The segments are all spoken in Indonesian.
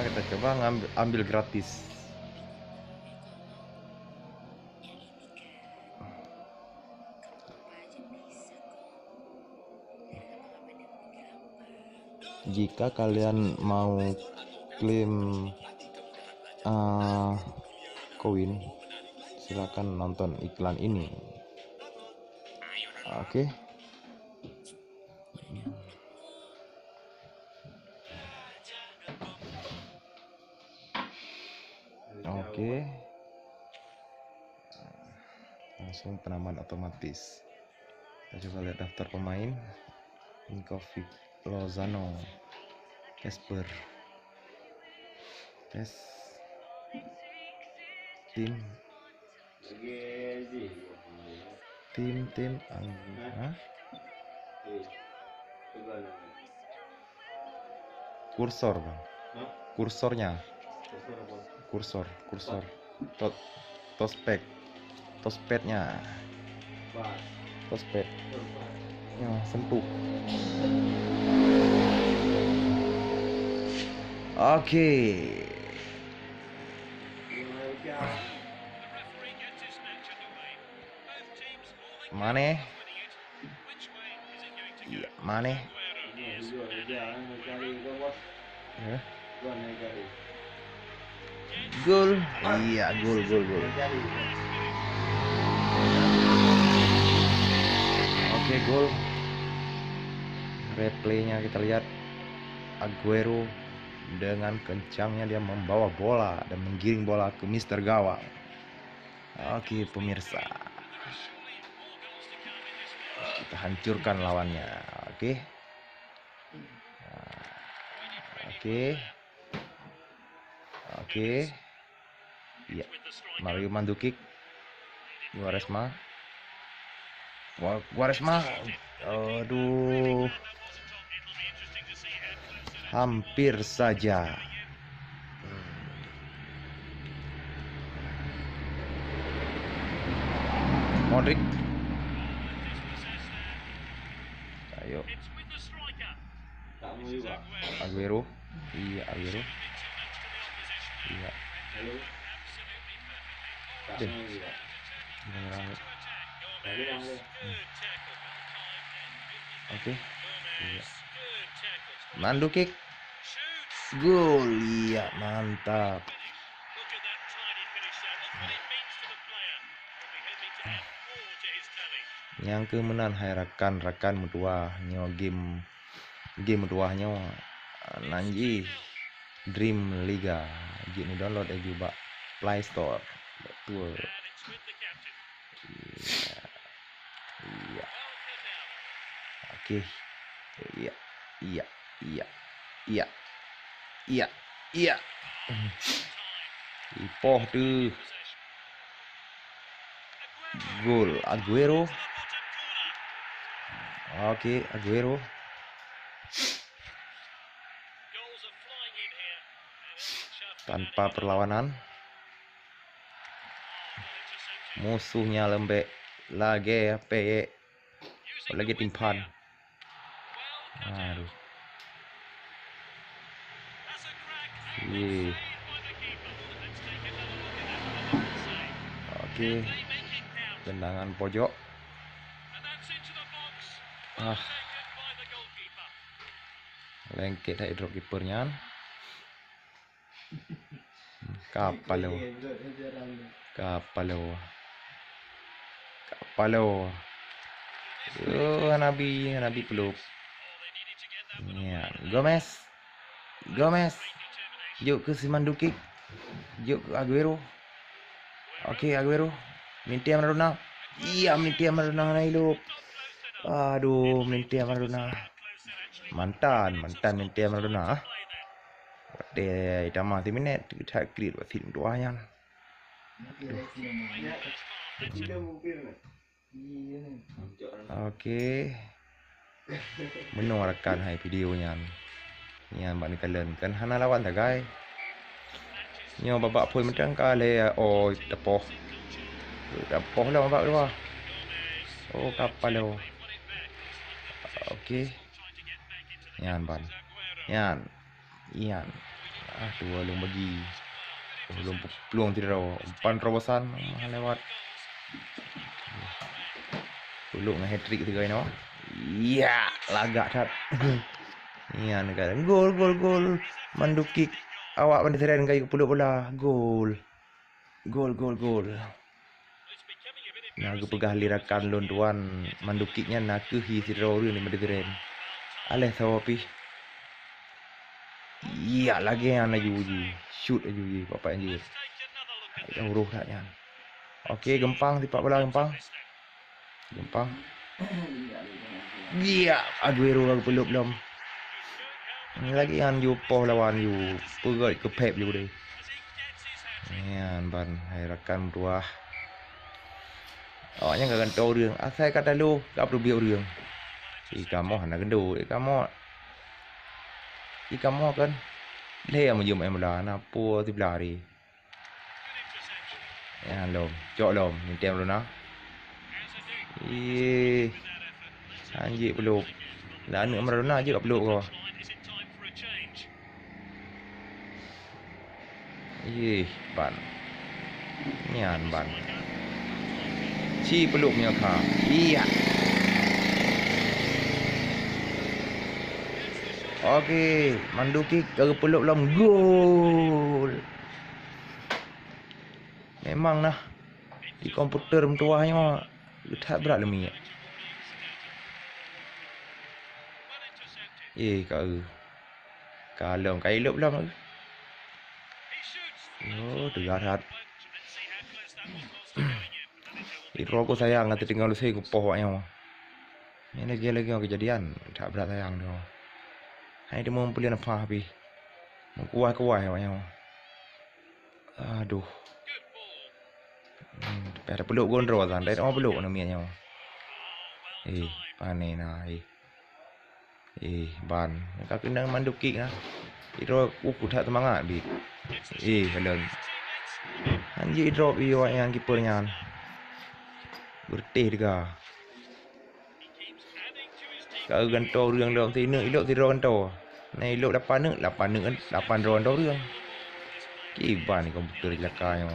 kita coba ambil gratis. Jika kalian mau klaim koin, silakan nonton iklan ini. Oke. Oke. Langsung penamaan otomatis. Kita coba lihat daftar pemain. Ninkovic, Lozano, Casper, tes, tim, kursor bang, kursor, tospednya, ya, sentuh. Oke. Mane. Iya, Mane. Ya. Gol. Iya, gol. Oke, gol. Replaynya kita lihat. Aguero dengan kencangnya dia membawa bola dan menggiring bola ke Mister Gawang. Oke, pemirsa. Kita hancurkan lawannya. Oke. Oke. Ya. Mario Mandzukic. Quaresma. Aduh. Hampir saja. Modric. Ayo. Aguero. Iya, Aguero. Iya. Oke. Iya. Mandzukic. Gol. Iya, mantap. Yang kemenang hai rekan medua nyo game meduanya nanji Dream Liga. Gini download juga Play Store. Betul. Iya. Oke. Iya. Ipoh tuh. Gol Aguero. Oke, Aguero. Tanpa perlawanan. Musuhnya lembek lagi ya, PE. Lagi timpan. Aduh. Oke. Tendangan pojok. Lengket hidrokipernya. Kapal Nabi peluk. Ya, Gomez. Yuk ke si Mandzukic. Yuk ke Aguero. Oke, Aguero. Mintia Maradona. Iya, Mintia Maradona na hidup. Aduh, Mintia Maradona. Mantan Mintia Maradona. Dia dah mati minit kita create buat film doanya. Oke. Mendengarkan hai videonya. Yang bạn kalian kan hana lawan tak guys. Nyo babak pun macam kali depoh lah babak dua. Oh kapal lo. Oke. Yan ban. Yan. belum bagi. Belum peluang tidak. Umpan terobosan lewat. Peluk dengan hat-trick tu guys no. Ya, lagak tat. Ya, negara. Gol. Mandukik. Awak pandai seren guys peluk bola. Gol. Naga pegah lirakan lon tuan mandukiknya nak ke hidro ni mandai seren. Aleh sawapi. Iya lagi yang ajuji. Shoot ajuji bapak anjir. Yang uruh tak nyan. Okey, Gempang tipak bola Gempang. Iya, Aguero aku peluk belum. Ini lagi yang you poh lawan you. Pegat ke pep you deh. Yan ban hai rakan tuah. Awaknya gak tahuរឿង Asal kata lu gak perlu biarរឿង Ikamoh nak gendut Ikamoh kan Leh yang menjum bola na pu ti belari. Ya lom, cok lom, ni tem lu na. Anjir peluk. Lah anak Maradona je kat peluk kau. Ban. Nian ban. Si peluknya kah. Iya. Okey, Mandukik ke peluk belum gol. Memang nah. Di komputer mentuahnya tak berat lemi. Kau. Kalom kai luk belum. Oh, tegarat. Itu aku sayang nanti tinggal lu saya kupoh waknya. Ini lagi kejadian tak berat sayang tu. Hai dia mau beli apa habis. Kuah waknya. Aduh. Ada peluk gondro kan. Dari orang peluk namanya. Panen nah. Ban. Kau kena Mandukik nah. Itu aku tak semangat bit. Kalian. Anjir drop yang kipernya. Bertih juga. Kau gantauរឿងdalam sini elok tidak gantau. Nah elok 8 kan 8 draw gantauរឿង. Kiban ni komputer jelakanya.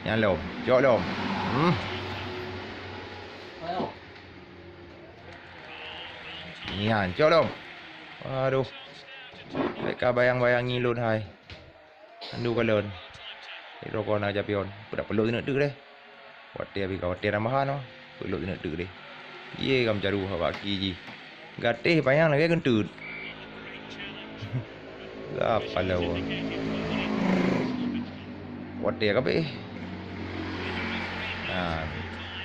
Yang lom, jok lom. Yan, jok lom. Aduh. Mereka bayang-bayang ngilun hai. Andu kalon. Iro kau nak japion. Budak peluk nak tu deh. Watir abi kau watir rambahan no. Peluk nak tu deh. Ye kam jaru hawak ji. Gatih bayang lagi kentut. Apa lawa. Watir kape.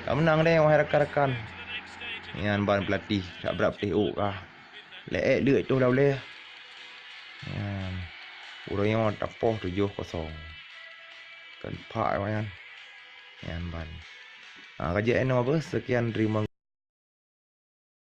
Tak menang deh wahai rakan-rakan. Yan ban pelatih tak berapa TO kah. Leek lek tu boleh. Yan. Urangnya tapoh 7-0. Kan pak yan. Yan ban. Kerja apa? Sekian terima